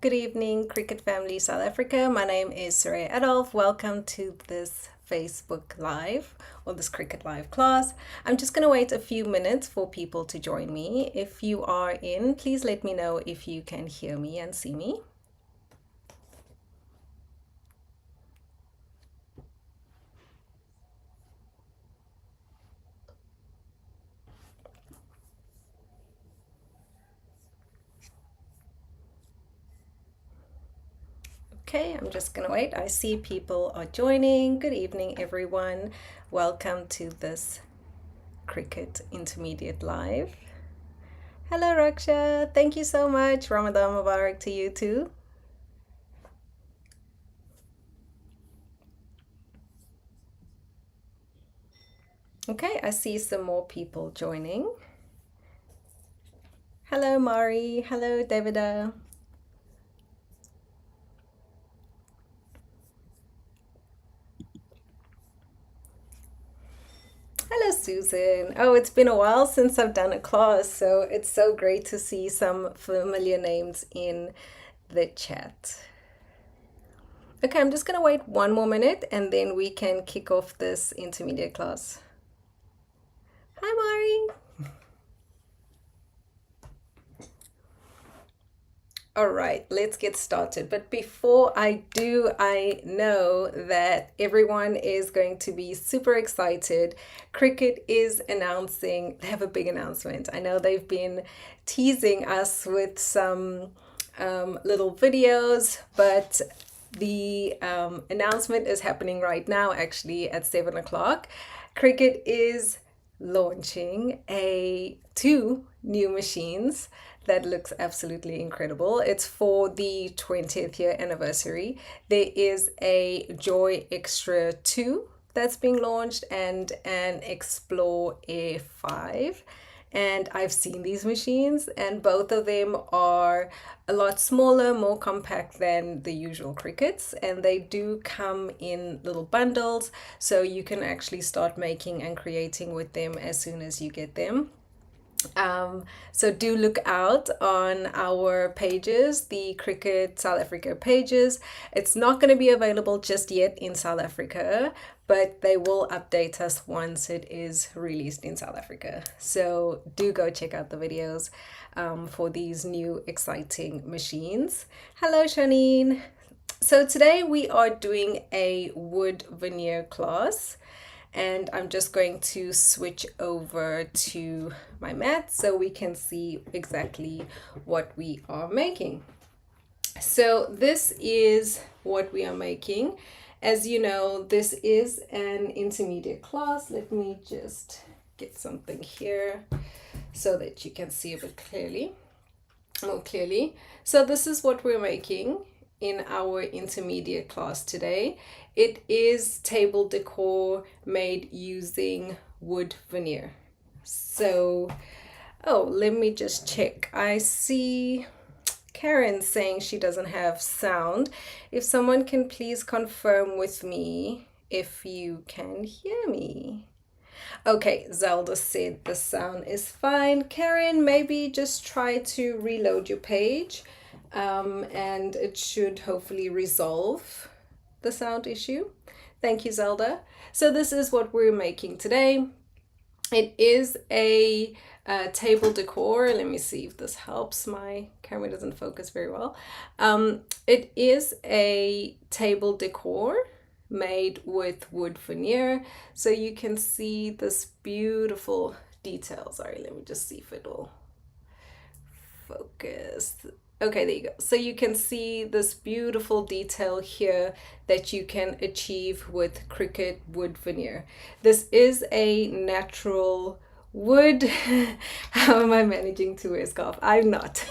good evening, Cricut family South Africa. My name is Soraya Adolf. Welcome to this Facebook Live or this Cricut Live class. I'm just going to wait a few minutes for people to join me. If you are in, please let me know if you can hear me and see me. Okay, I'm just gonna wait. I see people are joining. Good evening, everyone. Welcome to this Cricut Intermediate Live. Hello, Raksha. Thank you so much. Ramadan Mubarak to you too. Okay, I see some more people joining. Hello, Mari. Hello, Davida. Hello, Susan. Oh, it's been a while since I've done a class, so it's so great to see some familiar names in the chat. Okay, I'm just going to wait one more minute and then we can kick off this intermediate class. Hi, Mari. All right, let's get started. But before I do, I know that everyone is going to be super excited. Cricut is announcing, they have a big announcement. I know they've been teasing us with some little videos, but the announcement is happening right now, actually at 7 o'clock. Cricut is launching two new machines that looks absolutely incredible. It's for the 20th year anniversary. There is a Joy Extra 2 that's being launched and an Explore Air 5. And I've seen these machines and both of them are a lot smaller, more compact than the usual Cricuts, and they do come in little bundles, so you can actually start making and creating with them as soon as you get them. So do look out on our pages, the Cricut South Africa pages. It's not going to be available just yet in South Africa, but they will update us once it is released in South Africa. So do go check out the videos for these new exciting machines. Hello, Shanine. So today we are doing a wood veneer class. And I'm just going to switch over to my mat so we can see exactly what we are making. So this is what we are making. As you know, this is an intermediate class. Let me just get something here so that you can see a bit more clearly. So this is what we're making in our intermediate class today. It is table decor made using wood veneer. So, let me just check. I see Karen saying she doesn't have sound. If someone can please confirm with me if you can hear me. Okay, Zelda said the sound is fine. Karen, maybe just try to reload your page and it should hopefully resolve the sound issue. Thank you, Zelda. So this is what we're making today. It is a table decor. Let me see if this helps. My camera doesn't focus very well. It is a table decor made with wood veneer. So you can see this beautiful detail. Sorry, let me just see if it will focus. Okay, there you go. So you can see this beautiful detail here that you can achieve with Cricut wood veneer. This is a natural wood. How am I managing to wear a scarf? I'm not.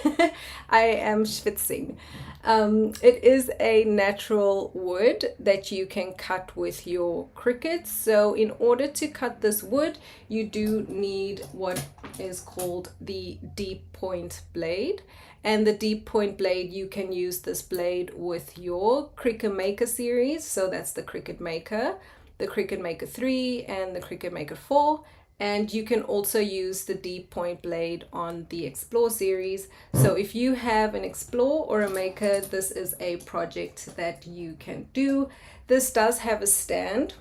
I am schwitzing. It is a natural wood that you can cut with your Cricut. So in order to cut this wood, you do need what is called the deep point blade. And the deep point blade, you can use this blade with your Cricut Maker series. So that's the Cricut Maker, the Cricut Maker 3 and the Cricut Maker 4. And you can also use the deep point blade on the Explore series. So if you have an Explore or a Maker, this is a project that you can do. This does have a stand,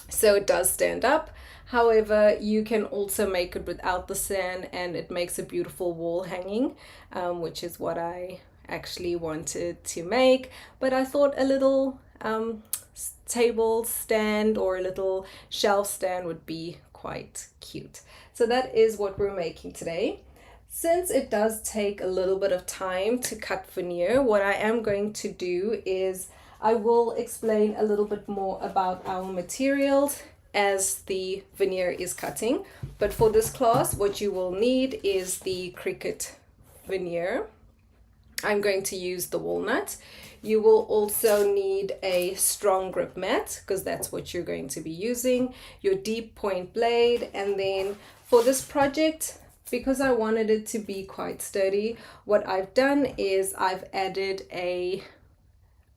so it does stand up. However, you can also make it without the stand, and it makes a beautiful wall hanging, which is what I actually wanted to make. But I thought a little table stand or a little shelf stand would be quite cute. So that is what we're making today. Since it does take a little bit of time to cut veneer, what I am going to do is I will explain a little bit more about our materials as the veneer is cutting. But for this class, what you will need is the Cricut veneer. I'm going to use the walnut. You will also need a strong grip mat, because that's what you're going to be using, your deep point blade, and then for this project, because I wanted it to be quite sturdy, what I've done is I've added a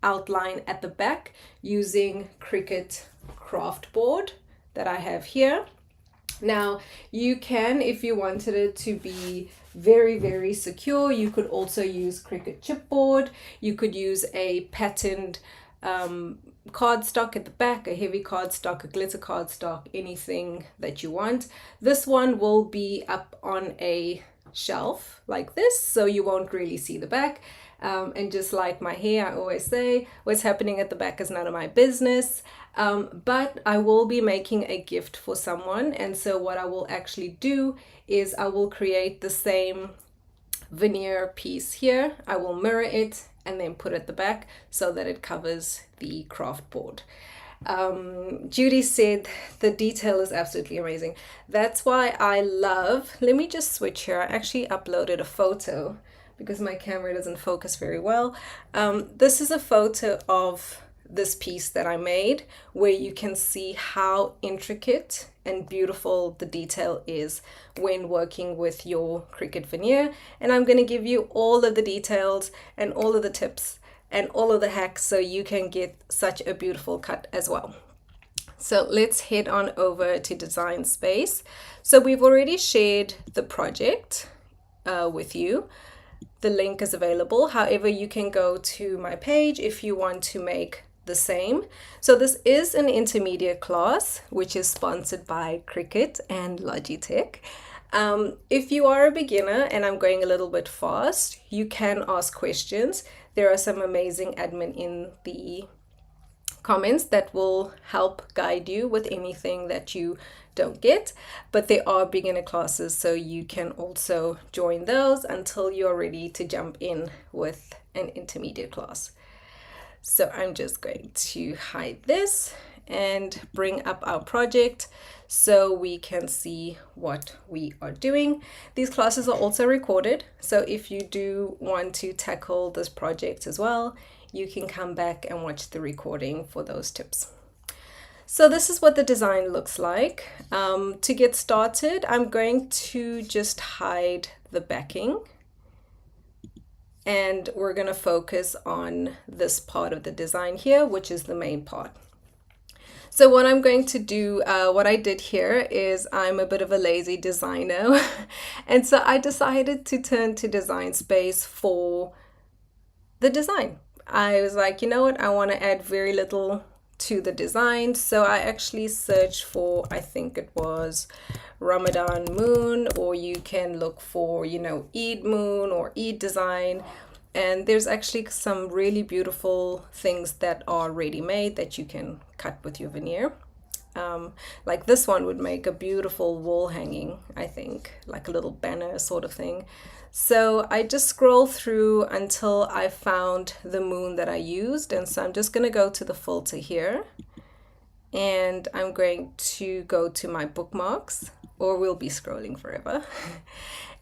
outline at the back using Cricut Kraftboard that I have here. Now you can, if you wanted it to be very secure, you could also use Cricut Chipboard. You could use a patterned cardstock at the back, a heavy cardstock, a glitter cardstock, anything that you want. This one will be up on a shelf like this, so you won't really see the back. And just like my hair, I always say, what's happening at the back is none of my business. But I will be making a gift for someone, and so what I will actually do is I will create the same veneer piece here. I will mirror it and then put it at the back so that it covers the craft board. Judy said the detail is absolutely amazing. That's why I love, let me just switch here. I actually uploaded a photo because my camera doesn't focus very well. This is a photo of this piece that I made, where you can see how intricate and beautiful the detail is when working with your Cricut veneer. And I'm going to give you all of the details and all of the tips and all of the hacks so you can get such a beautiful cut as well. So let's head on over to Design Space. So we've already shared the project with you. The link is available. However, you can go to my page if you want to make the same. So this is an intermediate class, which is sponsored by Cricut and Logitech. If you are a beginner and I'm going a little bit fast, you can ask questions. There are some amazing admin in the comments that will help guide you with anything that you don't get, but there are beginner classes, so you can also join those until you're ready to jump in with an intermediate class. So I'm just going to hide this and bring up our project so we can see what we are doing. These classes are also recorded, so if you do want to tackle this project as well, you can come back and watch the recording for those tips. So this is what the design looks like. To get started, I'm going to just hide the backing, and we're going to focus on this part of the design here, which is the main part. So what I'm going to do, what I did here is I'm a bit of a lazy designer and so I decided to turn to Design Space for the design. I was like, you know what, I want to add very little to the design, so I actually searched for, I think it was Ramadan moon, or you can look for, you know, Eid moon or Eid design, and there's actually some really beautiful things that are ready-made that you can cut with your veneer. Like this one would make a beautiful wall hanging, I think, like a little banner sort of thing. So I just scrolled through until I found the moon that I used, and so I'm just going to go to the filter here, and I'm going to go to my bookmarks, or we'll be scrolling forever.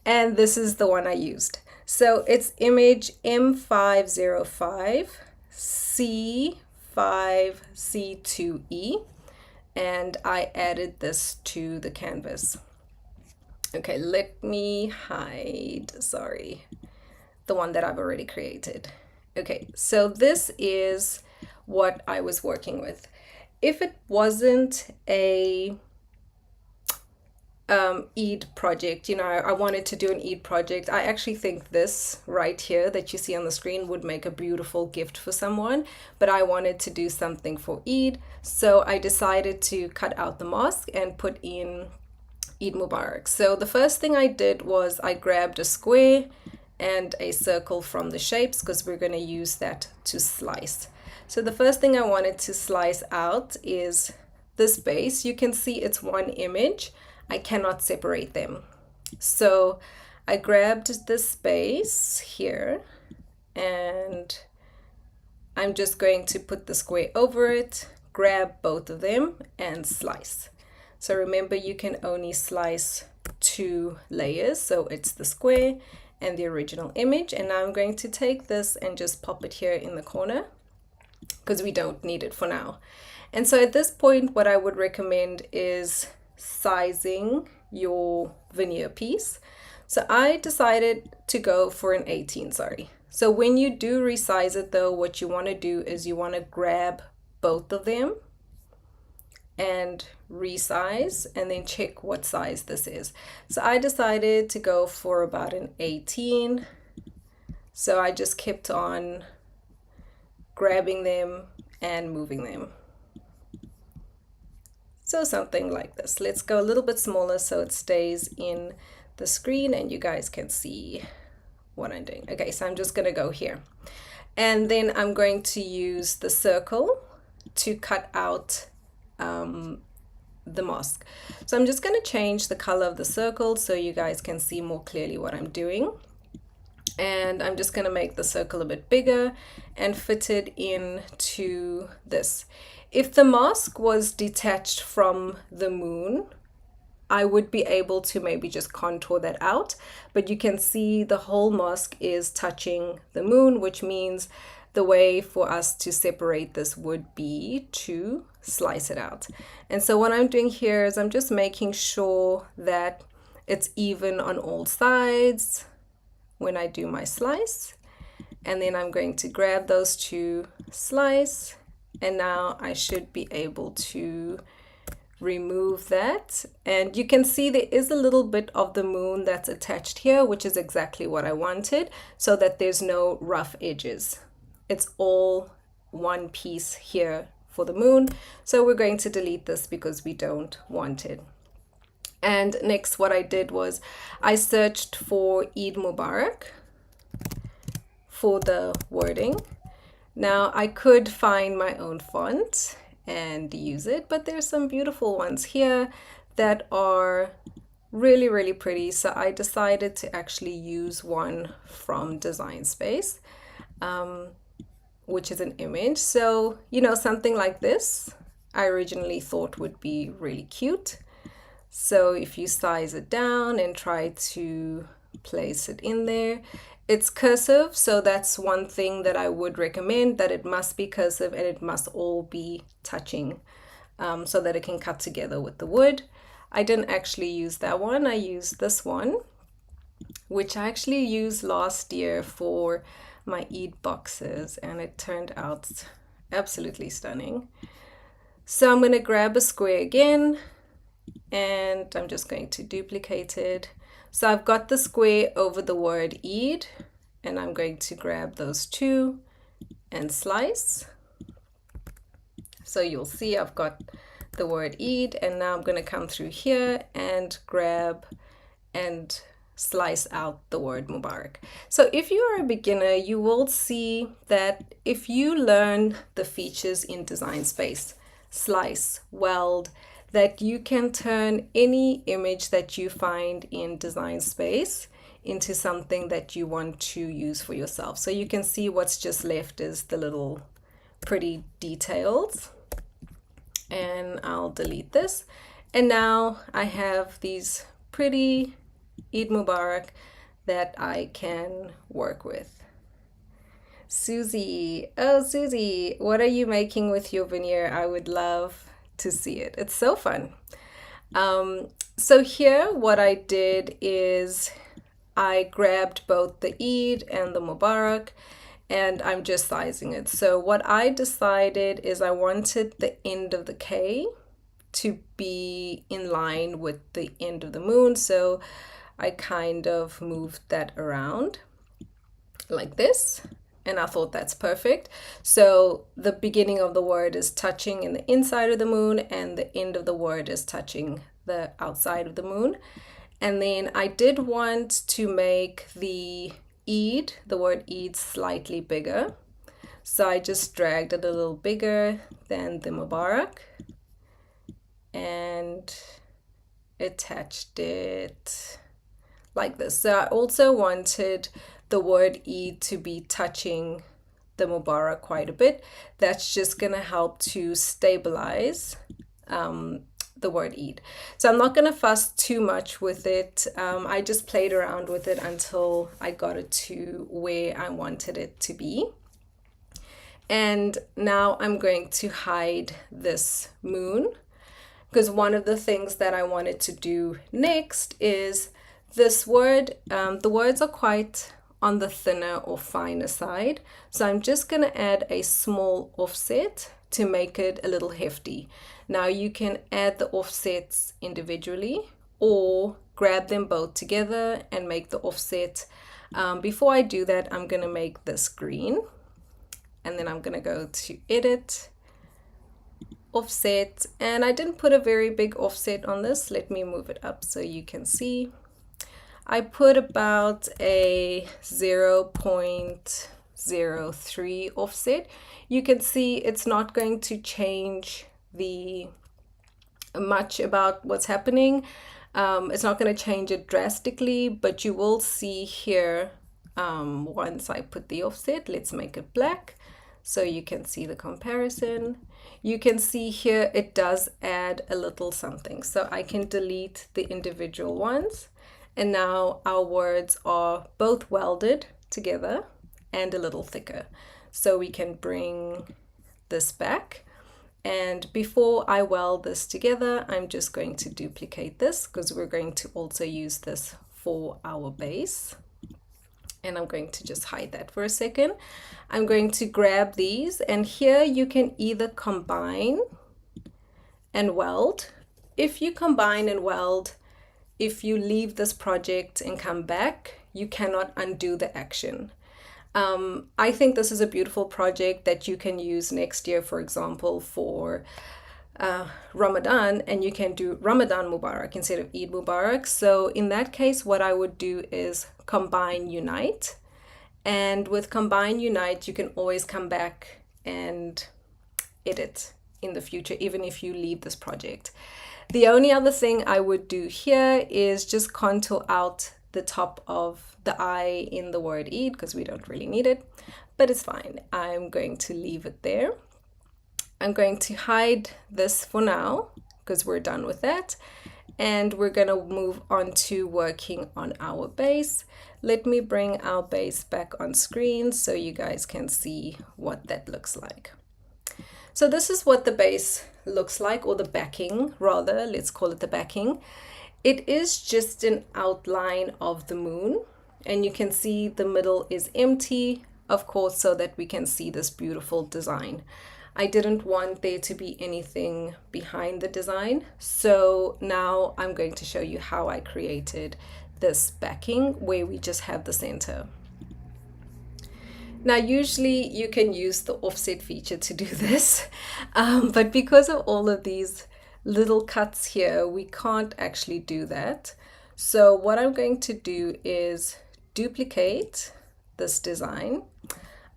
And this is the one I used. So it's image M505 C5C2E, and I added this to the canvas. Okay, let me hide, sorry, the one that I've already created. Okay, so this is what I was working with. If it wasn't a Eid project. You know, I wanted to do an Eid project. I actually think this right here that you see on the screen would make a beautiful gift for someone, but I wanted to do something for Eid, so I decided to cut out the mask and put in Eid Mubarak. So the first thing I did was I grabbed a square and a circle from the shapes because we're going to use that to slice. So the first thing I wanted to slice out is this base. You can see it's one image. I cannot separate them. So I grabbed this base here and I'm just going to put the square over it, grab both of them and slice. So remember, you can only slice 2 layers. So it's the square and the original image. And now I'm going to take this and just pop it here in the corner because we don't need it for now. And so at this point, what I would recommend is sizing your veneer piece. So I decided to go for an 18, sorry. So when you do resize it though, what you want to do is you want to grab both of them and resize and then check what size this is. So I decided to go for about an 18. So I just kept on grabbing them and moving them. So something like this. Let's go a little bit smaller so it stays in the screen and you guys can see what I'm doing. Okay, so I'm just gonna go here. And then I'm going to use the circle to cut out the mask. So I'm just going to change the color of the circle so you guys can see more clearly what I'm doing. And I'm just going to make the circle a bit bigger and fit it into this. If the mask was detached from the moon, I would be able to maybe just contour that out, but you can see the whole mask is touching the moon, which means the way for us to separate this would be to slice it out. And so what I'm doing here is I'm just making sure that it's even on all sides when I do my slice. And then I'm going to grab those 2, slice, and now I should be able to remove that. And you can see there is a little bit of the moon that's attached here, which is exactly what I wanted, so that there's no rough edges. It's all one piece here for the moon. So we're going to delete this because we don't want it. And next what I did was I searched for Eid Mubarak for the wording. Now I could find my own font and use it, but there's some beautiful ones here that are really, really pretty. So I decided to actually use one from Design Space. Which is an image. So, you know, something like this, I originally thought would be really cute. So if you size it down and try to place it in there, it's cursive. So that's one thing that I would recommend, that it must be cursive and it must all be touching so that it can cut together with the wood. I didn't actually use that one. I used this one, which I actually used last year for my Eid boxes, and it turned out absolutely stunning. So I'm going to grab a square again and I'm just going to duplicate it. So I've got the square over the word Eid and I'm going to grab those 2 and slice. So you'll see I've got the word Eid, and now I'm going to come through here and grab and slice out the word Mubarak. So if you are a beginner, you will see that if you learn the features in Design Space, slice, weld, that you can turn any image that you find in Design Space into something that you want to use for yourself. So you can see what's just left is the little pretty details. And I'll delete this. And now I have these pretty Eid Mubarak that I can work with. Susie, oh Susie, what are you making with your veneer? I would love to see it. It's so fun. So here what I did is I grabbed both the Eid and the Mubarak and I'm just sizing it. So what I decided is I wanted the end of the K to be in line with the end of the moon. So I kind of moved that around like this. And I thought that's perfect. So the beginning of the word is touching in the inside of the moon, and the end of the word is touching the outside of the moon. And then I did want to make the Eid, the word Eid, slightly bigger. So I just dragged it a little bigger than the Mubarak and attached it like this. So I also wanted the word Eid to be touching the Mubarak quite a bit. That's just gonna help to stabilize the word Eid. So I'm not gonna fuss too much with it. I just played around with it until I got it to where I wanted it to be. And now I'm going to hide this moon, because one of the things that I wanted to do next is this word. The words are quite on the thinner or finer side. So I'm just going to add a small offset to make it a little hefty. Now you can add the offsets individually or grab them both together and make the offset. Before I do that, I'm going to make this green, and then I'm going to go to edit, offset, and I didn't put a very big offset on this. Let me move it up so you can see. I put about a 0.03 offset. You can see it's not going to change much about what's happening. It's not going to change it drastically, but you will see here once I put the offset. Let's make it black so you can see the comparison. You can see here it does add a little something, so I can delete the individual ones. And now our words are both welded together and a little thicker. So we can bring this back. And before I weld this together, I'm just going to duplicate this because we're going to also use this for our base. And I'm going to just hide that for a second. I'm going to grab these, and here you can either combine and weld. If you combine and weld, if you leave this project and come back, you cannot undo the action. I think this is a beautiful project that you can use next year, for example, for Ramadan, and you can do Ramadan Mubarak instead of Eid Mubarak. So in that case, what I would do is combine unite. And with combine unite, you can always come back and edit in the future, even if you leave this project. The only other thing I would do here is just contour out the top of the eye in the word Eid, because we don't really need it, but it's fine. I'm going to leave it there. I'm going to hide this for now because we're done with that. And we're going to move on to working on our base. Let me bring our base back on screen so you guys can see what that looks like. So this is what the base looks like, or the backing rather, let's call it the backing. It is just an outline of the moon, and you can see the middle is empty, of course, so that we can see this beautiful design. I didn't want there to be anything behind the design, so now I'm going to show you how I created this backing where we just have the center. Now, usually you can use the offset feature to do this, but because of all of these little cuts here, we can't actually do that. So what I'm going to do is duplicate this design.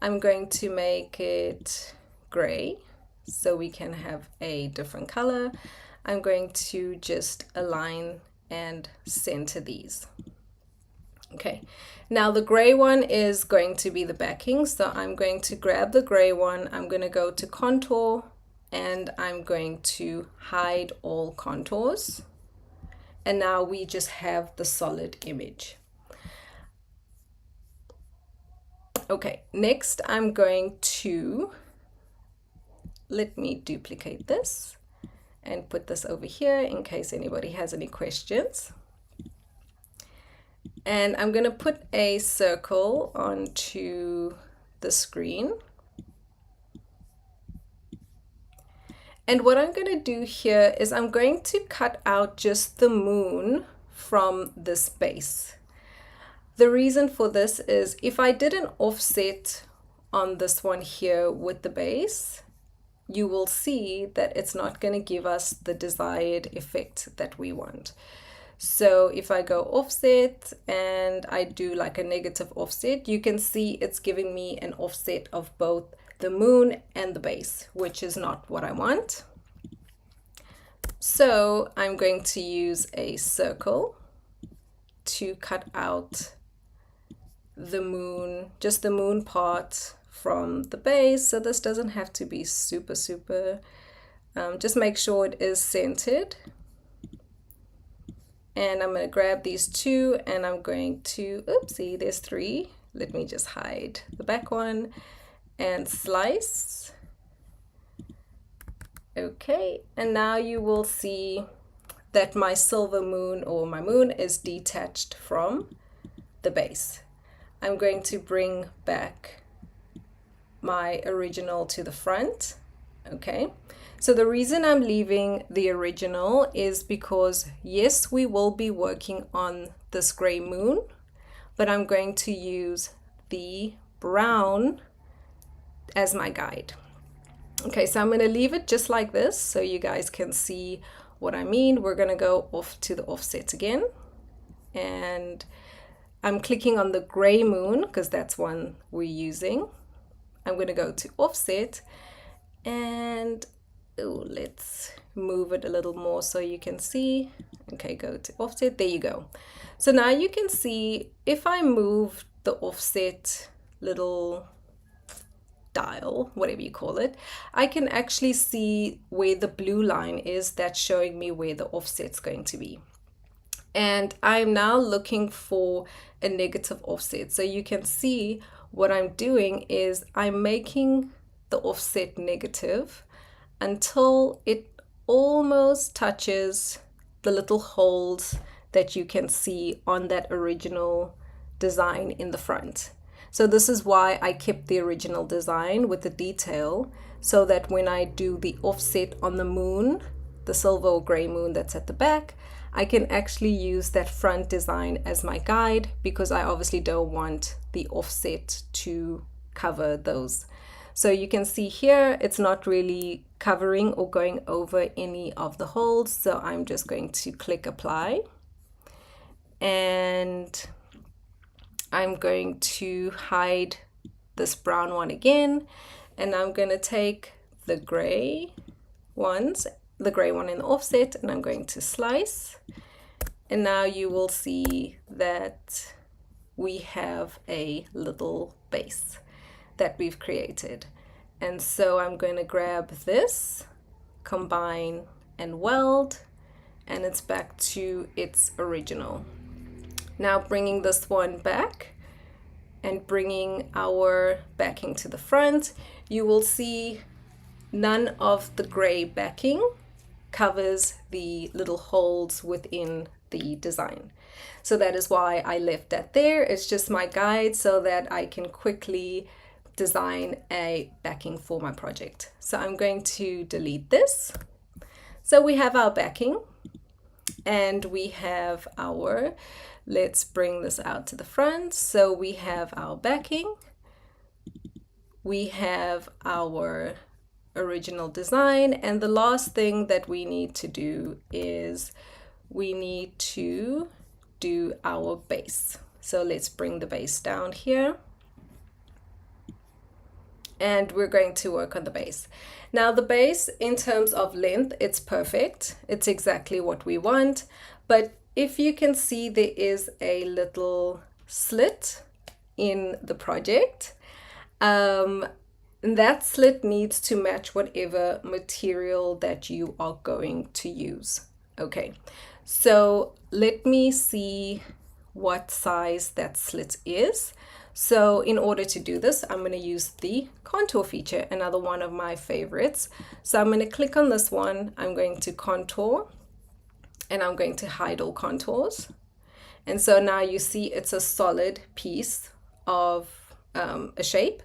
I'm going to make it gray so we can have a different color. I'm going to just align and center these. Okay, now the gray one is going to be the backing, so I'm going to grab the gray one, I'm going to go to contour, and I'm going to hide all contours, and now we just have the solid image. Okay, next I'm going to, let me duplicate this and put this over here in case anybody has any questions. And I'm going to put a circle onto the screen. And what I'm going to do here is I'm going to cut out just the moon from this base. The reason for this is if I did an offset on this one here with the base, you will see that it's not going to give us the desired effect that we want. So if I go offset and I do like a negative offset, you can see it's giving me an offset of both the moon and the base, which is not what I want. So I'm going to use a circle to cut out the moon, just the moon part from the base. So this doesn't have to be super, just make sure it is centered. And I'm going to grab these two and I'm going to, oopsie, there's three. Let me just hide the back one and slice. Okay, and now you will see that my silver moon or my moon is detached from the base. I'm going to bring back my original to the front. Okay, so the reason I'm leaving the original is because yes, we will be working on this gray moon, but I'm going to use the brown as my guide. Okay, so I'm going to leave it just like this so you guys can see what I mean. We're going to go off to the offset again, and I'm clicking on the gray moon because that's one we're using. I'm going to go to offset and let's move it a little more so you can see. Okay, go to offset. There you go. So now you can see if I move the offset little dial, whatever you call it, I can actually see where the blue line is. That's showing me where the offset's going to be. And I'm now looking for a negative offset. So you can see what I'm doing is I'm making the offset negative until it almost touches the little holes that you can see on that original design in the front. So this is why I kept the original design with the detail, so that when I do the offset on the moon, the silver or gray moon that's at the back, I can actually use that front design as my guide, because I obviously don't want the offset to cover those. So you can see here, it's not really covering or going over any of the holes. So I'm just going to click apply, and I'm going to hide this brown one again, and I'm going to take the gray ones, the gray one in the offset, and I'm going to slice. And now you will see that we have a little base that we've created. And so I'm going to grab this, combine and weld, and it's back to its original. Now bringing this one back and bringing our backing to the front, you will see none of the gray backing covers the little holes within the design. So that is why I left that there. It's just my guide so that I can quickly design a backing for my project. So I'm going to delete this. So we have our backing and we have our, let's bring this out to the front. So we have our backing, we have our original design, and the last thing that we need to do is we need to do our base. So let's bring the base down here, and we're going to work on the base. Now the base, in terms of length, it's perfect. It's exactly what we want. But if you can see, there is a little slit in the project. That slit needs to match whatever material that you are going to use. Okay, so let me see what size that slit is. So in order to do this, I'm going to use the contour feature, another one of my favorites. So I'm going to click on this one, I'm going to contour, and I'm going to hide all contours. And so now you see it's a solid piece of a shape.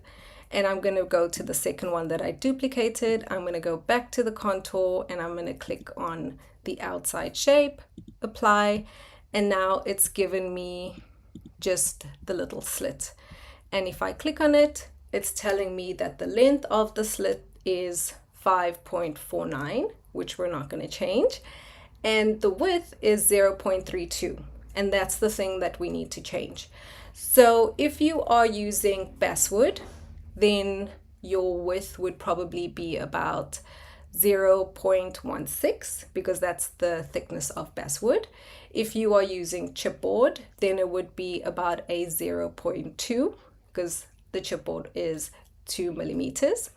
and I'm going to go to the second one that I duplicated. I'm going to go back to the contour and I'm going to click on the outside shape, apply, and now it's given me just the little slit. And if I click on it, it's telling me that the length of the slit is 5.49, which we're not going to change, and the width is 0.32, and that's the thing that we need to change. So if you are using basswood, then your width would probably be about 0.16, because that's the thickness of basswood. If you are using chipboard, then it would be about a 0.2, because the chipboard is 2 millimeters.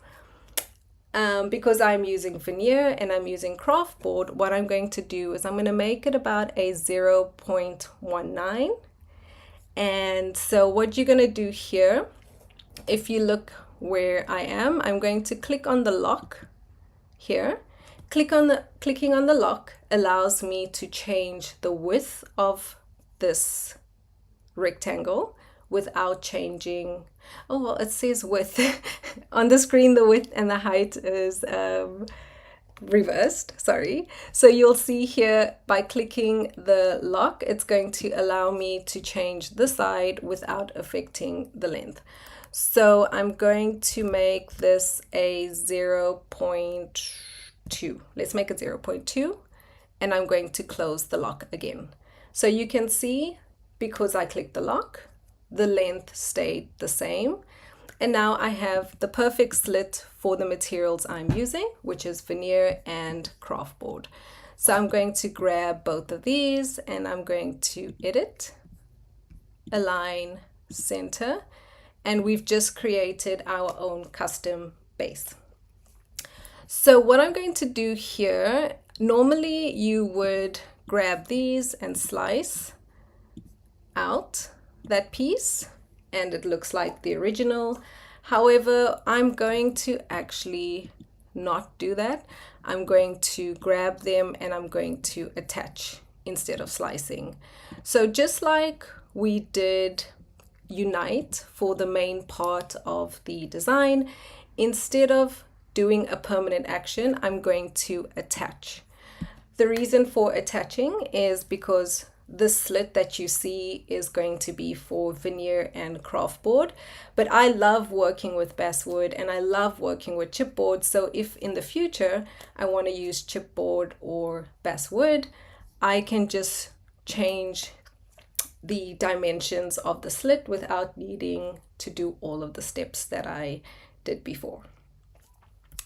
Because I'm using veneer and I'm using Kraftboard, what I'm going to do is I'm going to make it about a 0.19. And so what you're going to do here, if you look where I am, I'm going to click on the lock here. Clicking on the lock allows me to change the width of this rectangle without changing, oh well, it says width on the screen. The width and the height is reversed, sorry. So you'll see here by clicking the lock, it's going to allow me to change the side without affecting the length. So I'm going to make this a 0.2. Let's make it 0.2, and I'm going to close the lock again. So you can see, because I clicked the lock, the length stayed the same. And now I have the perfect slit for the materials I'm using, which is veneer and Kraftboard. So I'm going to grab both of these and I'm going to edit, align, center, and we've just created our own custom base. So what I'm going to do here, normally you would grab these and slice out that piece, and it looks like the original. However, I'm going to actually not do that. I'm going to grab them and I'm going to attach instead of slicing. So just like we did unite for the main part of the design, instead of doing a permanent action, I'm going to attach. The reason for attaching is because the slit that you see is going to be for veneer and Kraftboard, but I love working with basswood and I love working with chipboard. So if in the future I want to use chipboard or basswood, I can just change the dimensions of the slit without needing to do all of the steps that I did before.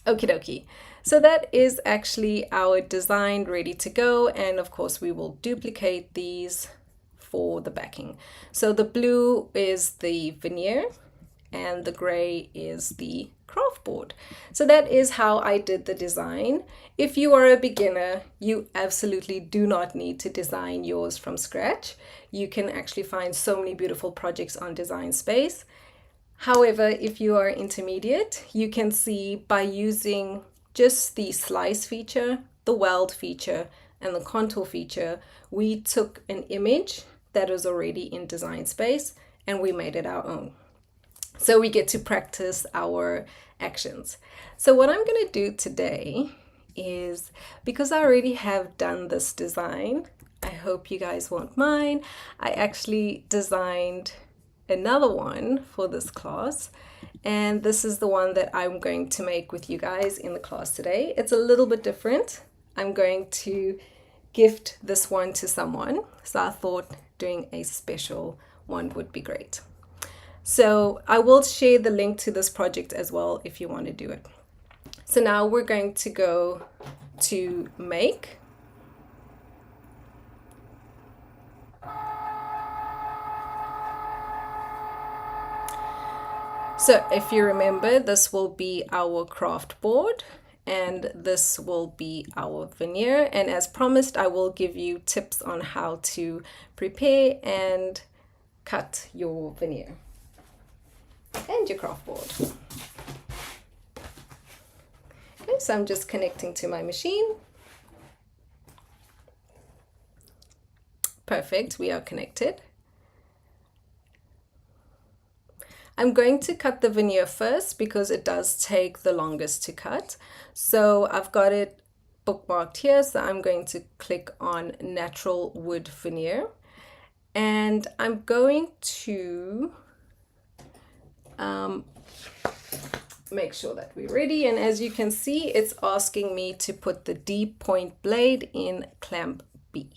Okie dokie. So that is actually our design ready to go, and of course we will duplicate these for the backing. So the blue is the veneer and the gray is the Kraftboard. So that is how I did the design. If you are a beginner, you absolutely do not need to design yours from scratch. You can actually find so many beautiful projects on Design Space. However, if you are intermediate, you can see by using just the slice feature, the weld feature, and the contour feature, we took an image that was already in Design Space and we made it our own. So we get to practice our actions. So what I'm going to do today is, because I already have done this design, I hope you guys won't mind, I actually designed another one for this class, and this is the one that I'm going to make with you guys in the class today. It's a little bit different. I'm going to gift this one to someone, so I thought doing a special one would be great. So I will share the link to this project as well if you want to do it. So now we're going to go to make. So if you remember, this will be our Kraftboard and this will be our veneer. And as promised, I will give you tips on how to prepare and cut your veneer and your Kraftboard. Okay, so I'm just connecting to my machine. Perfect, we are connected. I'm going to cut the veneer first because it does take the longest to cut. So I've got it bookmarked here, so I'm going to click on Natural Wood Veneer, and I'm going to make sure that we're ready. And as you can see, it's asking me to put the deep point blade in clamp B.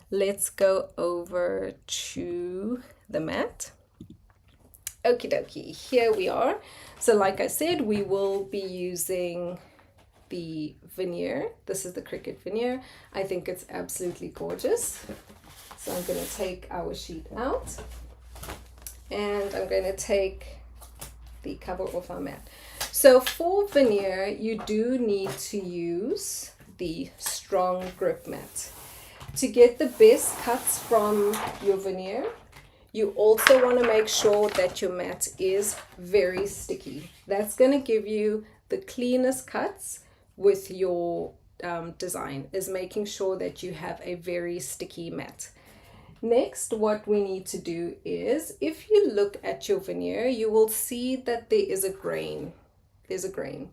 Let's go over to the mat. Okie dokie, here we are. So like I said, we will be using the veneer. This is the Cricut veneer. I think it's absolutely gorgeous. So I'm going to take our sheet out, and I'm going to take the cover off our mat. So for veneer, you do need to use the strong grip mat. To get the best cuts from your veneer, you also want to make sure that your mat is very sticky. That's going to give you the cleanest cuts with your design, is making sure that you have a very sticky mat. Next, what we need to do is, if you look at your veneer, you will see that there is a grain. There's a grain.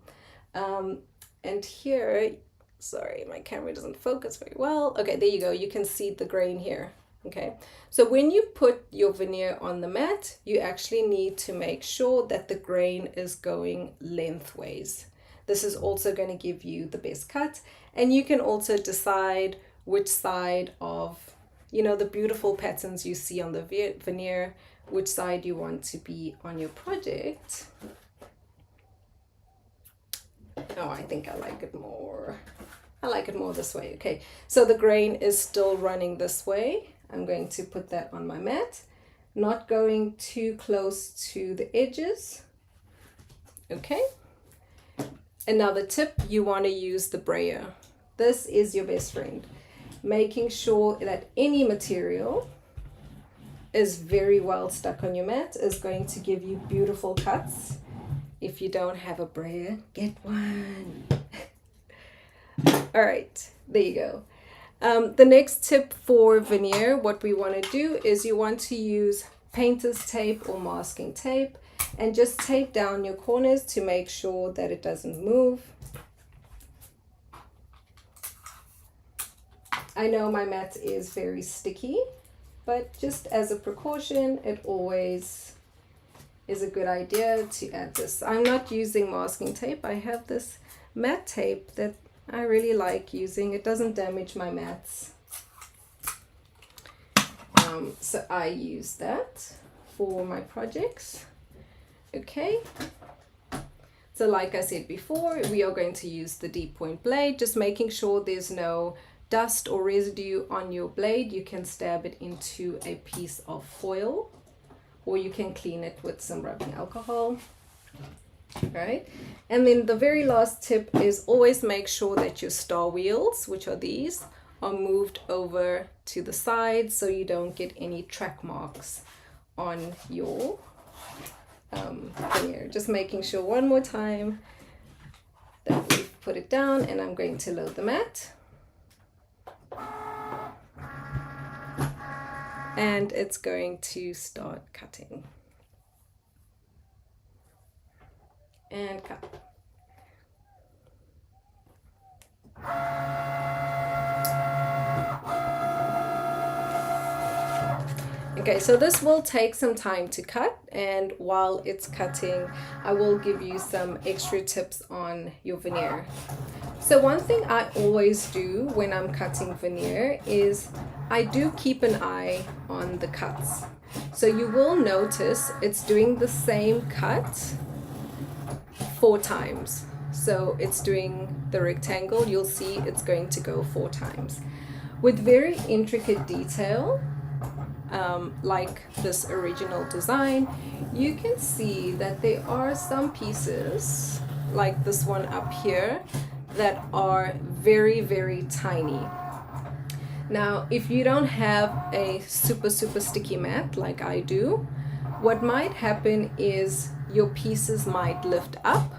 And here, sorry, my camera doesn't focus very well. Okay, there you go. You can see the grain here. Okay, so when you put your veneer on the mat, you actually need to make sure that the grain is going lengthways. This is also going to give you the best cut, and you can also decide which side of, you know, the beautiful patterns you see on the veneer, which side you want to be on your project. Oh, I think I like it more. I like it more this way. Okay, so the grain is still running this way. I'm going to put that on my mat, not going too close to the edges. Okay. Another tip, you want to use the brayer. This is your best friend. Making sure that any material is very well stuck on your mat is going to give you beautiful cuts. If you don't have a brayer, get one. All right, there you go. The next tip for veneer, what we want to do is you want to use painter's tape or masking tape, and just tape down your corners to make sure that it doesn't move. I know my mat is very sticky, but just as a precaution, it always is a good idea to add this. I'm not using masking tape. I have this matte tape that I really like using. It doesn't damage my mats. So I use that for my projects. Okay. So like I said before, we are going to use the deep point blade, just making sure there's no dust or residue on your blade. You can stab it into a piece of foil, or you can clean it with some rubbing alcohol. Right, and then the very last tip is always make sure that your star wheels, which are these, are moved over to the side so you don't get any track marks on your veneer. Just making sure one more time that we've put it down, and I'm going to load the mat. And it's going to start cutting. And cut. Okay, so this will take some time to cut, and while it's cutting, I will give you some extra tips on your veneer. So one thing I always do when I'm cutting veneer is I do keep an eye on the cuts. So you will notice it's doing the same cut 4 times. So it's doing the rectangle, you'll see it's going to go 4 times. With very intricate detail, like this original design, you can see that there are some pieces, like this one up here, that are very, very tiny. Now, if you don't have a super sticky mat like I do, what might happen is your pieces might lift up,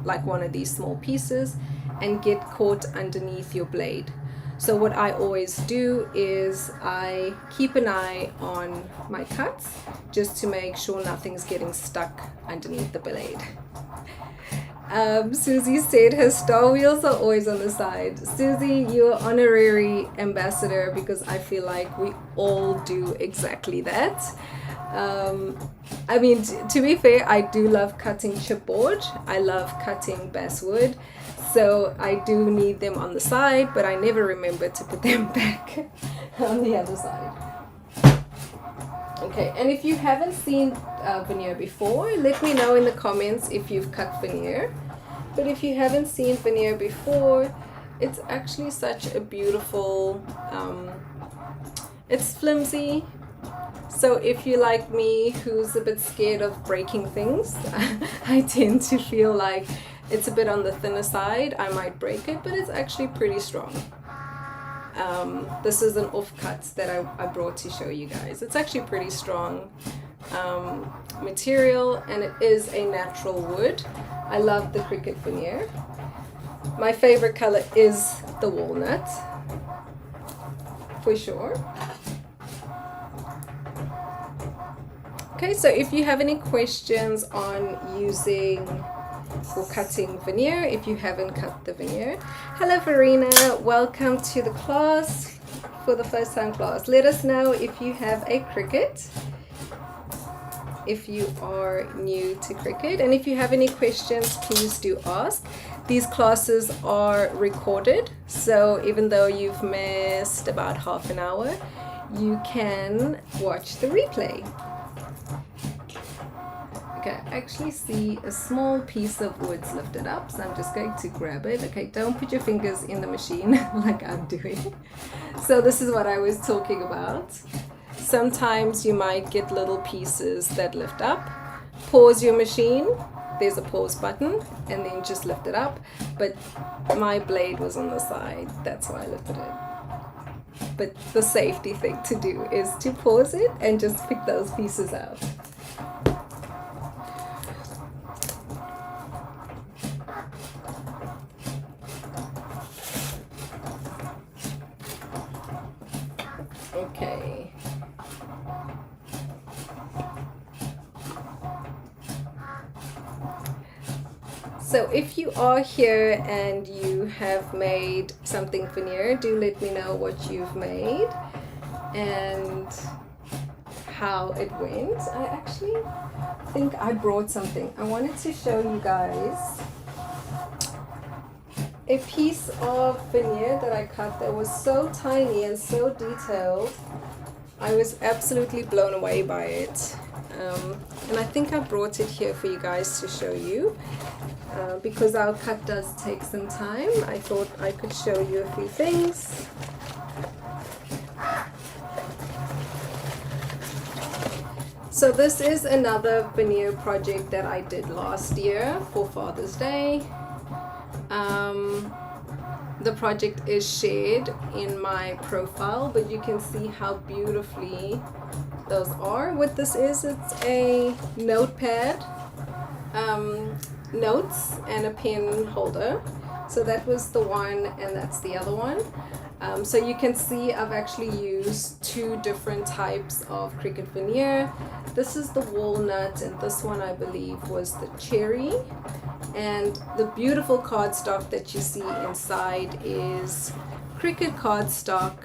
like one of these small pieces, and get caught underneath your blade. So what I always do is I keep an eye on my cuts just to make sure nothing's getting stuck underneath the blade. Susie said her star wheels are always on the side. Susie, you're honorary ambassador because I feel like we all do exactly that. I mean, to be fair, I do love cutting chipboard. I love cutting basswood. So I do need them on the side, but I never remember to put them back on the other side. Okay, and if you haven't seen veneer before, let me know in the comments if you've cut veneer. But if you haven't seen veneer before, it's actually such a beautiful, it's flimsy. So if you like me, who's a bit scared of breaking things, I tend to feel like it's a bit on the thinner side. I might break it, but it's actually pretty strong. This is an offcut that I brought to show you guys. It's actually pretty strong material, and it is a natural wood. I love the Cricut veneer. My favorite color is the walnut, for sure. Okay, so if you have any questions on using or cutting veneer, if you haven't cut the veneer. Hello Verena, welcome to the class, for the first time class. Let us know if you have a Cricut, if you are new to Cricut, and if you have any questions, please do ask. These classes are recorded, so even though you've missed about half an hour, you can watch the replay. Okay, I actually see a small piece of wood's lifted up, so I'm just going to grab it. Okay, don't put your fingers in the machine like I'm doing. So this is what I was talking about. Sometimes you might get little pieces that lift up. Pause your machine. There's a pause button, and then just lift it up. But my blade was on the side, that's why I lifted it. But the safety thing to do is to pause it and just pick those pieces out. Okay. So if you are here and you have made something veneer, do let me know what you've made and how it went. I actually think I brought something. I wanted to show you guys a piece of veneer that I cut that was so tiny and so detailed. I was absolutely blown away by it. And I think I brought it here for you guys to show you. Because our cut does take some time, I thought I could show you a few things. So this is another veneer project that I did last year for Father's Day. The project is shared in my profile, but you can see how beautifully those are. What this is, it's a notepad, notes and a pen holder. So that was the one, and that's the other one. So you can see I've actually used two different types of Cricut veneer. This is the walnut, and this one I believe was the cherry. And the beautiful cardstock that you see inside is Cricut cardstock.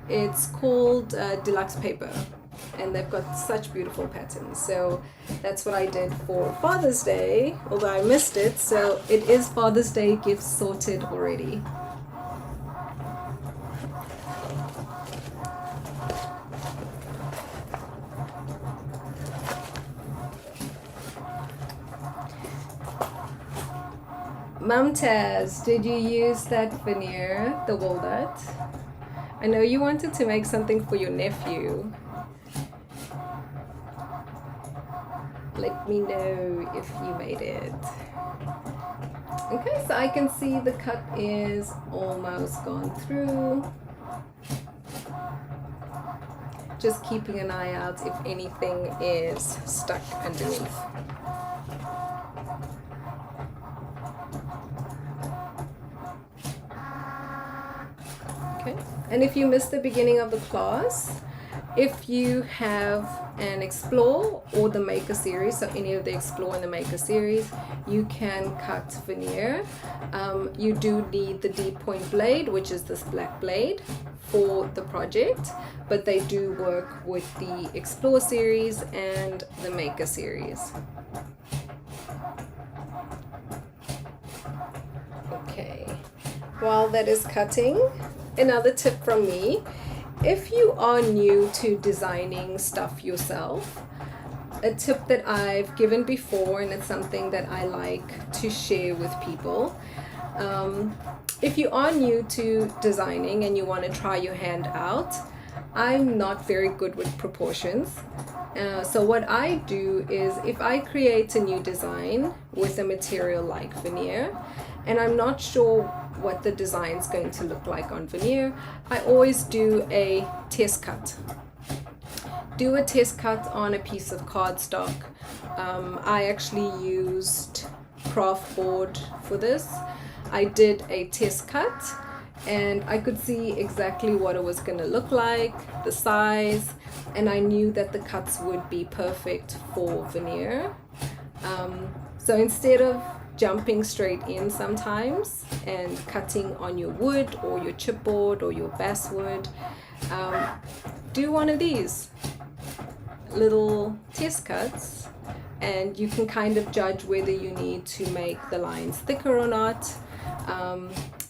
It's called deluxe paper, and they've got such beautiful patterns. So that's what I did for Father's Day, although I missed it. So it is Father's Day gifts sorted already. Mumtaz, did you use that veneer, the walnut? I know you wanted to make something for your nephew. Let me know if you made it. Okay, so I can see the cut is almost gone through. Just keeping an eye out if anything is stuck underneath. Okay, and if you missed the beginning of the class, if you have an Explore or the Maker series, so any of the Explore and the Maker series, you can cut veneer. You do need the deep point blade, which is this black blade, for the project, but they do work with the Explore series and the Maker series. Okay, while that is cutting, another tip from me: if you are new to designing stuff yourself, a tip that I've given before, and it's something that I like to share with people, if you are new to designing and you want to try your hand out, I'm not very good with proportions. So what I do is, if I create a new design with a material like veneer, and I'm not sure what the design is going to look like on veneer, I always do a test cut. Do a test cut on a piece of cardstock. I actually used Kraftboard for this. I did a test cut and I could see exactly what it was going to look like, the size, and I knew that the cuts would be perfect for veneer. So instead of jumping straight in sometimes and cutting on your wood or your chipboard or your basswood, do one of these little test cuts, and you can kind of judge whether you need to make the lines thicker or not.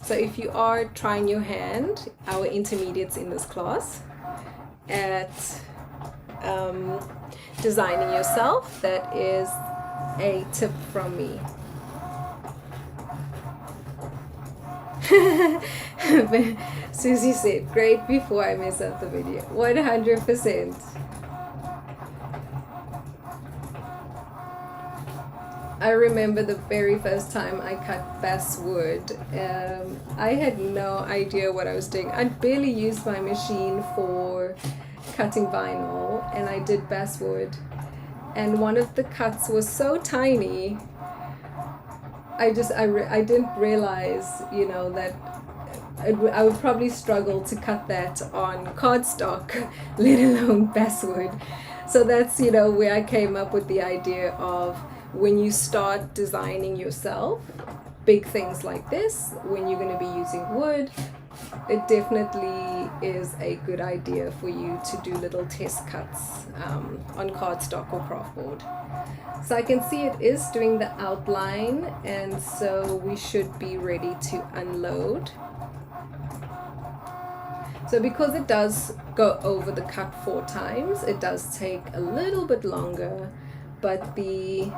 So if you are trying your hand, our intermediates in this class, at designing yourself, that is a tip from me. Susie said, great before I mess up the video. 100%. I remember the very first time I cut basswood. I had no idea what I was doing. I'd barely used my machine for cutting vinyl, and I did basswood. And one of the cuts was so tiny, I didn't realize, that I would probably struggle to cut that on cardstock, let alone basswood. So that's, where I came up with the idea of, when you start designing yourself, big things like this, when you're going to be using wood, it definitely is a good idea for you to do little test cuts on cardstock or Kraftboard. So I can see it is doing the outline, and so we should be ready to unload. So because it does go over the cut 4 times, it does take a little bit longer, but the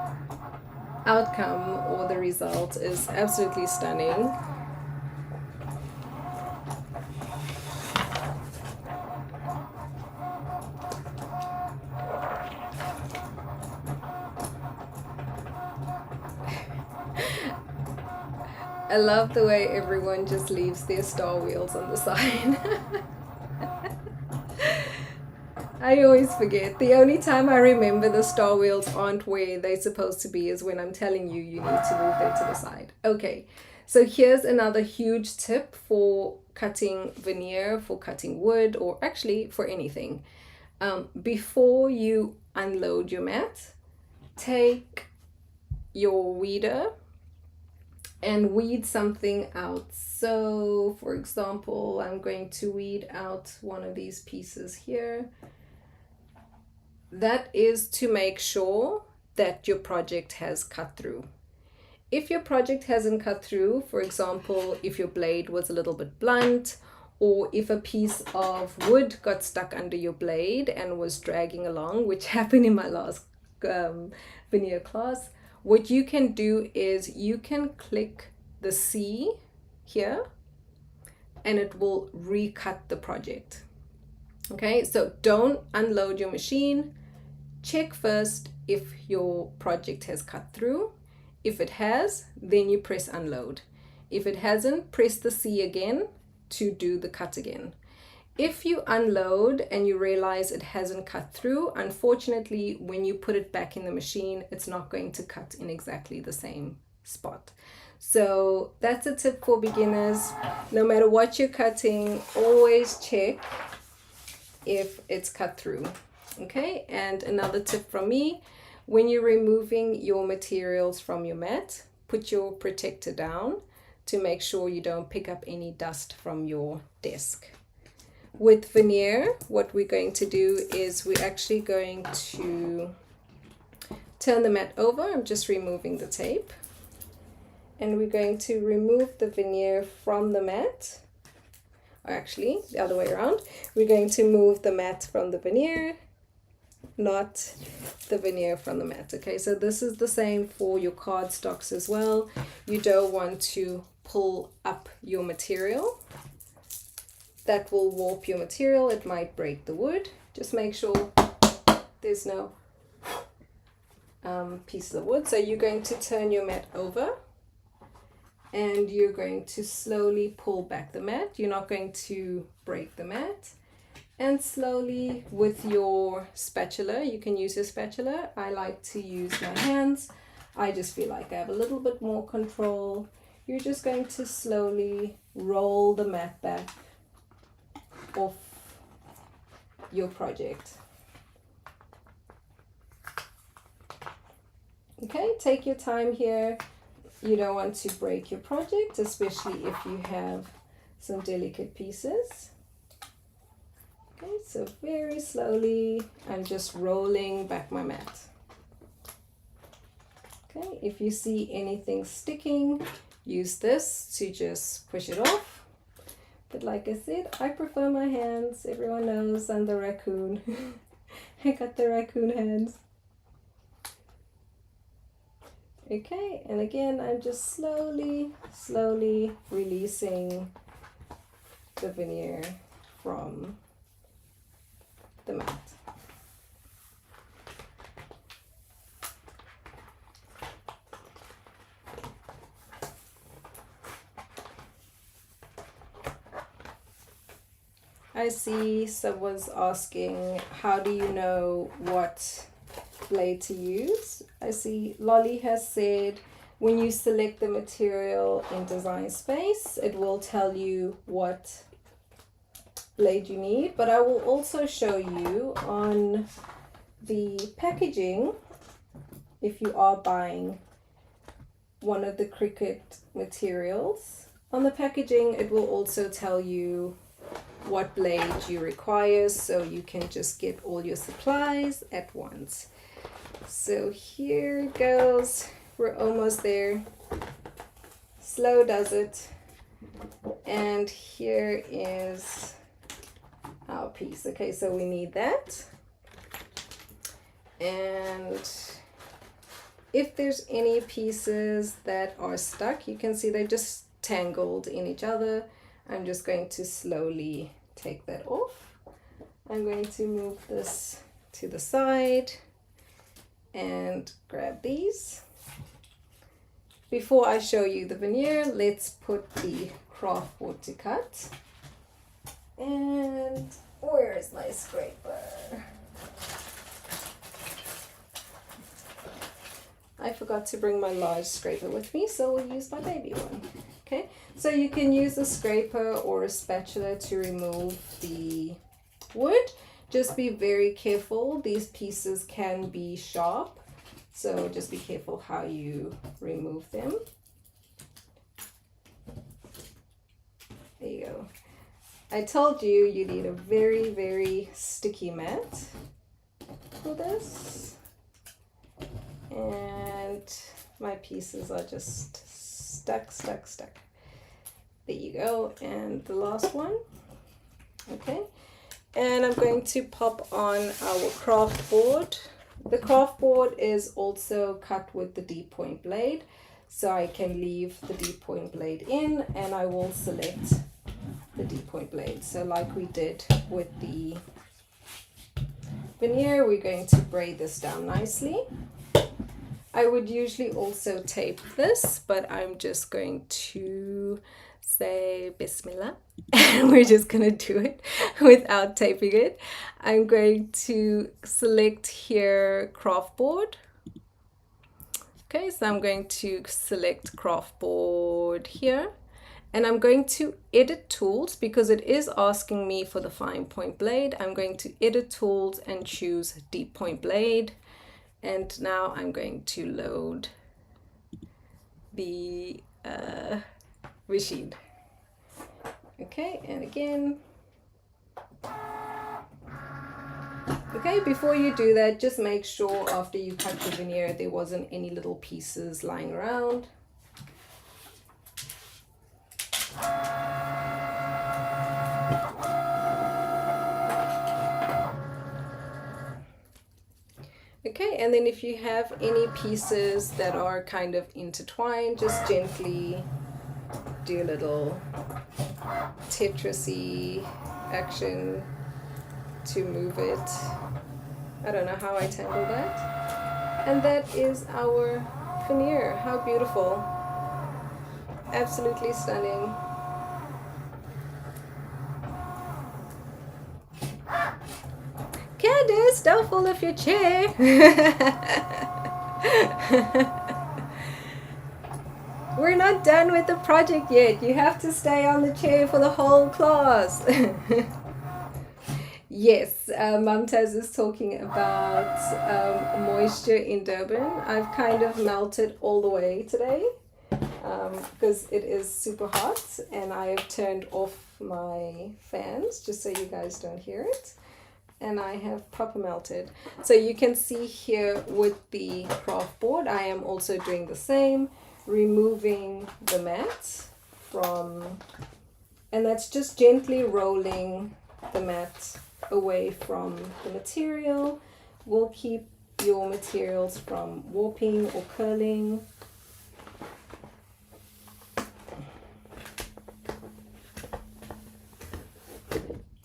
outcome or the result is absolutely stunning. I love the way everyone just leaves their star wheels on the side. I always forget. The only time I remember the star wheels aren't where they're supposed to be is when I'm telling you need to move them to the side. Okay, so here's another huge tip for cutting veneer, for cutting wood, or actually for anything. Before you unload your mat, take your weeder and weed something out. So for example, I'm going to weed out one of these pieces here. That is to make sure that your project has cut through. If your project hasn't cut through, for example, if your blade was a little bit blunt, or if a piece of wood got stuck under your blade and was dragging along, which happened in my last veneer class, what you can do is you can click the C here and it will recut the project. Okay, so don't unload your machine. Check first if your project has cut through. If it has, then you press unload. If it hasn't, press the C again to do the cut again. If you unload and you realize it hasn't cut through, unfortunately, when you put it back in the machine, it's not going to cut in exactly the same spot. So that's a tip for beginners. No matter what you're cutting, always check if it's cut through. Okay, and another tip from me, when you're removing your materials from your mat, put your protector down to make sure you don't pick up any dust from your desk. With veneer, what we're going to do is we're actually going to turn the mat over. I'm just removing the tape. And we're going to remove the veneer from the mat. Or actually, the other way around. We're going to move the mat from the veneer, not the veneer from the mat. Okay, so this is the same for your cardstocks as well. You don't want to pull up your material. That will warp your material. It might break the wood. Just make sure there's no pieces of wood. So you're going to turn your mat over. And you're going to slowly pull back the mat. You're not going to break the mat. And slowly with your spatula, you can use your spatula. I like to use my hands. I just feel like I have a little bit more control. You're just going to slowly roll the mat back off your project. Okay, take your time here. You don't want to break your project, especially if you have some delicate pieces. Okay, so very slowly, I'm just rolling back my mat. Okay, if you see anything sticking, use this to just push it off. But like I said, I prefer my hands. Everyone knows I'm the raccoon. I got the raccoon hands. Okay, and again, I'm just slowly releasing the veneer from the mat. I see someone's asking, how do you know what blade to use? I see Lolly has said when you select the material in Design Space, it will tell you what blade you need, but I will also show you on the packaging, if you are buying one of the Cricut materials, on the packaging it will also tell you what blade you require, so you can just get all your supplies at once. So here goes, we're almost there. Slow does it. And here is our piece. Okay, so we need that. And if there's any pieces that are stuck, you can see they're just tangled in each other. I'm just going to slowly take that off. I'm going to move this to the side and grab these. Before I show you the veneer, let's put the Kraftboard to cut. And where is my scraper? I forgot to bring my large scraper with me, so we'll use my baby one. Okay, so you can use a scraper or a spatula to remove the wood. Just be very careful. These pieces can be sharp, so just be careful how you remove them. There you go. I told you you need a very, very sticky mat for this. And my pieces are just stuck. There you go. And the last one. Okay. And I'm going to pop on our Kraftboard. The Kraftboard is also cut with the deep point blade, so I can leave the deep point blade in and I will select the deep point blade. So like we did with the veneer, we're going to braid this down nicely. I would usually also tape this, but I'm just going to say Bismillah. We're just gonna do it without taping it. I'm going to select here Kraftboard, Okay, so I'm going to select Kraftboard here, and I'm going to edit tools because it is asking me for the fine point blade. I'm going to edit tools and choose deep point blade. And now I'm going to load the machine. Okay, and again. Okay, before you do that, just make sure after you cut the veneer there wasn't any little pieces lying around. Okay, and then if you have any pieces that are kind of intertwined, just gently do a little Tetris-y action to move it. I don't know how I tangled that. And that is our veneer. How beautiful. Absolutely stunning. Candice, don't fall off your chair. We're not done with the project yet. You have to stay on the chair for the whole class. Yes, Mumtaz is talking about moisture in Durban. I've kind of melted all the way today because it is super hot, and I have turned off my fans just so you guys don't hear it. And I have proper melted. So you can see here with the Kraftboard, I am also doing the same, removing the mat from, and that's just gently rolling the mat away from the material. Will keep your materials from warping or curling.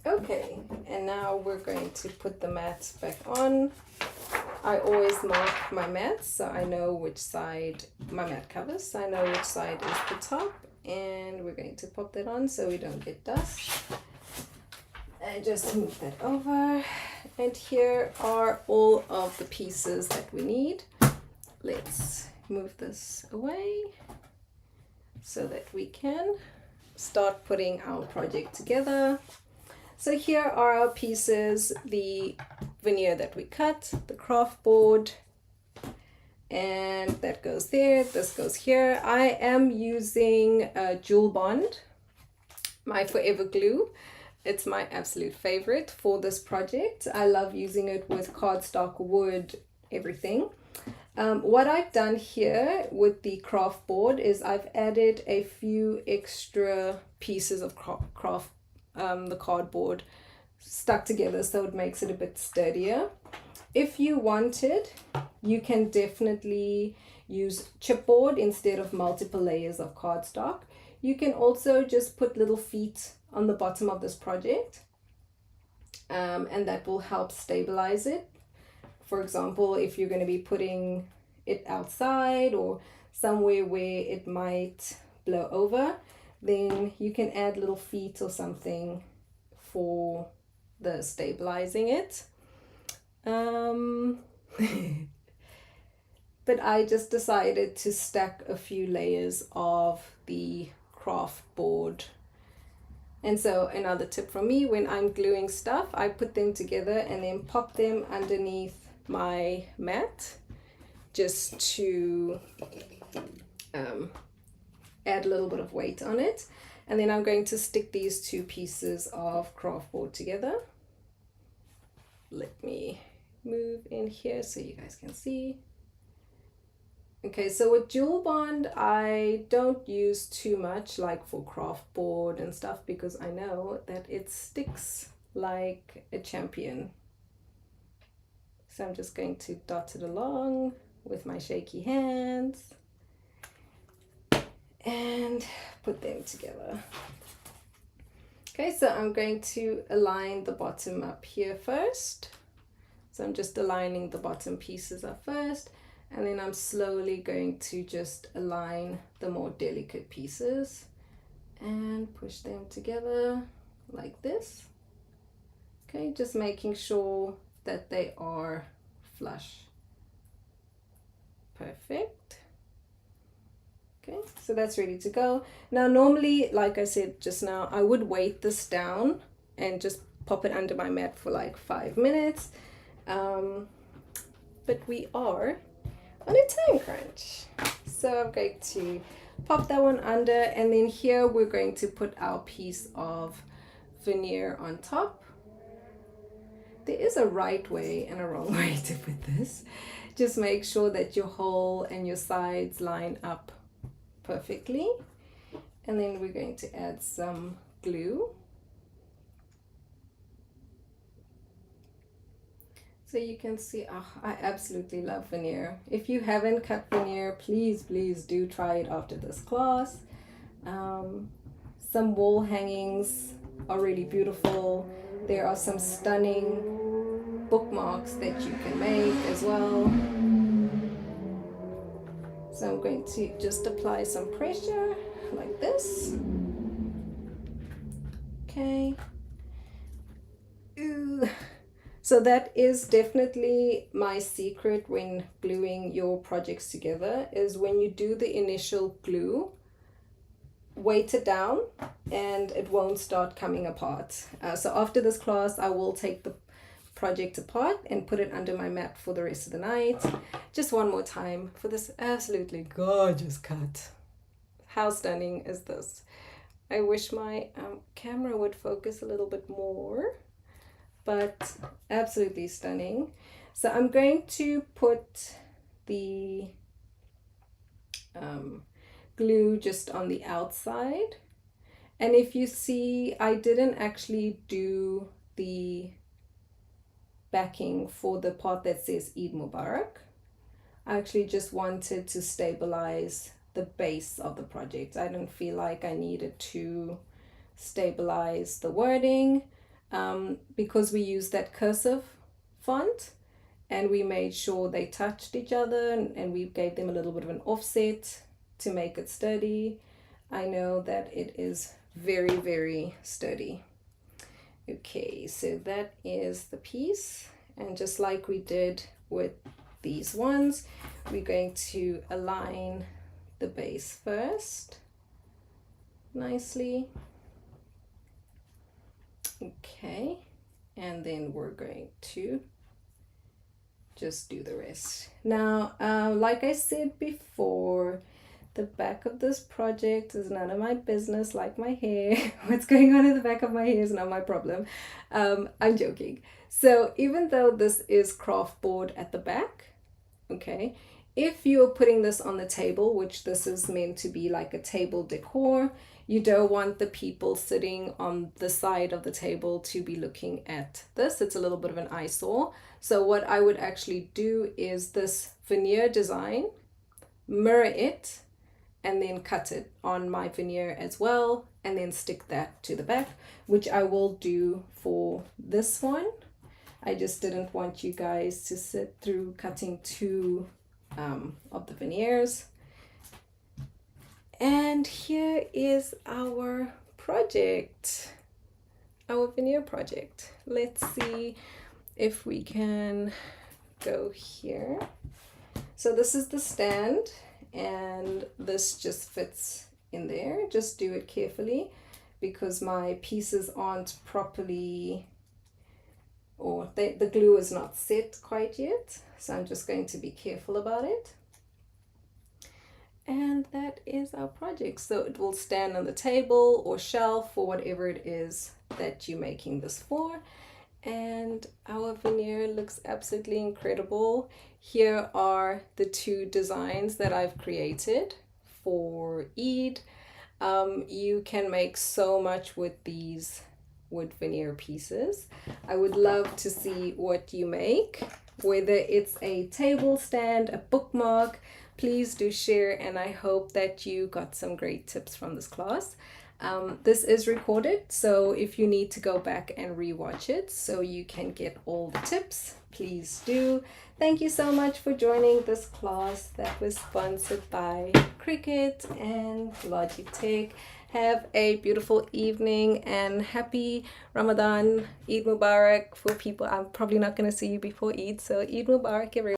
Okay, and now we're going to put the mat back on. I always mark my mats so I know which side my mat covers, so I know which side is the top, and we're going to pop that on so we don't get dust. And just move that over, and here are all of the pieces that we need. Let's move this away so that we can start putting our project together. So here are our pieces, the veneer that we cut, the Kraftboard, and that goes there, this goes here. I am using Jewel Bond, my forever glue. It's my absolute favorite for this project. I love using it with cardstock, wood, everything. What I've done here with the Kraftboard is I've added a few extra pieces of the cardboard stuck together so it makes it a bit sturdier. If you wanted, you can definitely use chipboard instead of multiple layers of cardstock. You can also just put little feet on the bottom of this project, and that will help stabilize it. For example, if you're going to be putting it outside or somewhere where it might blow over, then you can add little feet or something for the stabilizing it. But I just decided to stack a few layers of the Kraftboard. And so another tip from me, when I'm gluing stuff, I put them together and then pop them underneath my mat just to add a little bit of weight on it. And then I'm going to stick these two pieces of Kraftboard together. Let me move in here so you guys can see. Okay, so with Jewel Bond, I don't use too much like for Kraftboard and stuff because I know that it sticks like a champion. So I'm just going to dot it along with my shaky hands and put them together. Okay, so I'm going to align the bottom up here first. So I'm just aligning the bottom pieces up first, and then I'm slowly going to just align the more delicate pieces and push them together like this. Okay, just making sure that they are flush. Perfect. Okay, so that's ready to go. Now normally, like I said just now, I would weight this down and just pop it under my mat for like 5 minutes. But we are on a time crunch. So I'm going to pop that one under, and then here we're going to put our piece of veneer on top. There is a right way and a wrong way to put this. Just make sure that your hole and your sides line up perfectly. And then we're going to add some glue. So you can see, oh, I absolutely love veneer. If you haven't cut veneer, please do try it after this class. Some wall hangings are really beautiful. There are some stunning bookmarks that you can make as well. So I'm going to just apply some pressure like this. Okay. Ooh. So that is definitely my secret when gluing your projects together, is when you do the initial glue, weight it down and it won't start coming apart. So after this class, I will take the project apart and put it under my mat for the rest of the night. Just one more time for this absolutely gorgeous cut. How stunning is this? I wish my camera would focus a little bit more, but absolutely stunning. So I'm going to put the glue just on the outside. And if you see, I didn't actually do the backing for the part that says Eid Mubarak. I actually just wanted to stabilize the base of the project. I didn't feel like I needed to stabilize the wording because we used that cursive font and we made sure they touched each other, and we gave them a little bit of an offset to make it sturdy. I know that it is very sturdy. Okay, so that is the piece, and just like we did with these ones, we're going to align the base first nicely. Okay, and then we're going to just do the rest. Now, like I said before, the back of this project is none of my business, like my hair. What's going on in the back of my hair is not my problem. I'm joking. So even though this is Kraftboard at the back, okay, if you're putting this on the table, which this is meant to be like a table decor, you don't want the people sitting on the side of the table to be looking at this. It's a little bit of an eyesore. So what I would actually do is this veneer design, mirror it, and then cut it on my veneer as well, and then stick that to the back, which I will do for this one. I just didn't want you guys to sit through cutting two of the veneers. And here is our project, our veneer project. Let's see if we can go here. So this is the stand, and this just fits in there. Just do it carefully because my pieces aren't properly, or the glue is not set quite yet. So I'm just going to be careful about it. And that is our project. So it will stand on the table or shelf or whatever it is that you're making this for. And our veneer looks absolutely incredible. Here are the two designs that I've created for Eid. You can make so much with these wood veneer pieces. I would love to see what you make, whether it's a table stand, a bookmark. Please do share, and I hope that you got some great tips from this class. This is recorded, so if you need to go back and rewatch it so you can get all the tips, please do. Thank you so much for joining this class that was sponsored by Cricut and Logitech. Have a beautiful evening and happy Ramadan, Eid Mubarak for people. I'm probably not going to see you before Eid, so Eid Mubarak, everyone.